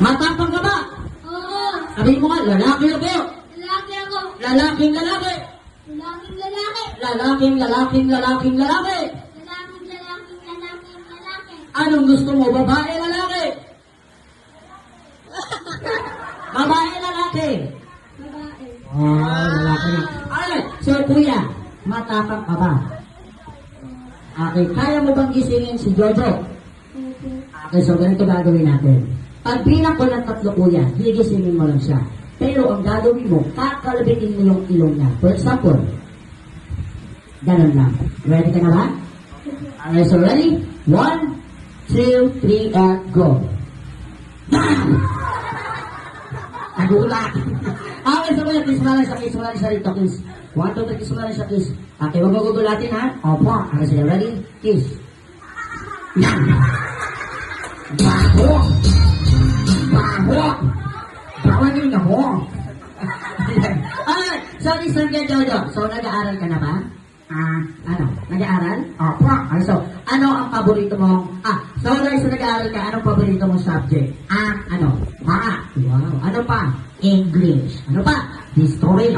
Matapang ka ba? Oo. Sabihin mo nga, lalaki ako. Lalaki ako. Lalaking lalaki. Lalaking lalaki. Lalaking lalaking lalaking lalaki. Lalaking lalaking lalaking lalaki. Anong gusto mo, babae lalaki? Babae lalaki. Babae. Oh, lalaki. Alright, so kuya, matapang ka ba? Okay, kaya mo bang gisingin si Jojo? Opo. Okay, so ganito gagawin natin. Pag bilang ko ng 3 kuya, higisingin mo lang siya. Pero ang gagawin mo, kakalabitin mo yung ilong niya. For example, ganun lang. Ready ka na ba? Okay, so ready? 1, 2, 3, and go. Bam! Nagulat. Okay, so kuya, kiss mo lang siya, kiss mo lang siya rito, kiss. 1, 2, 3, kiss mo lang siya, kiss. Okay, huwag mo gugulatin ha. Opo. Okay, sige, ready? Kiss. Yan. Baho! Baho! Baho din ako! Alright, so listen ka, Jojo. So, nag-aaral ka na ba? Ano? Nag-aaral? Opo. Okay, so, ano ang paborito mong... so guys, so nag-aaral ka, anong paborito mong subject? Ano? Math. Wow. Ano pa? English. Ano pa? History.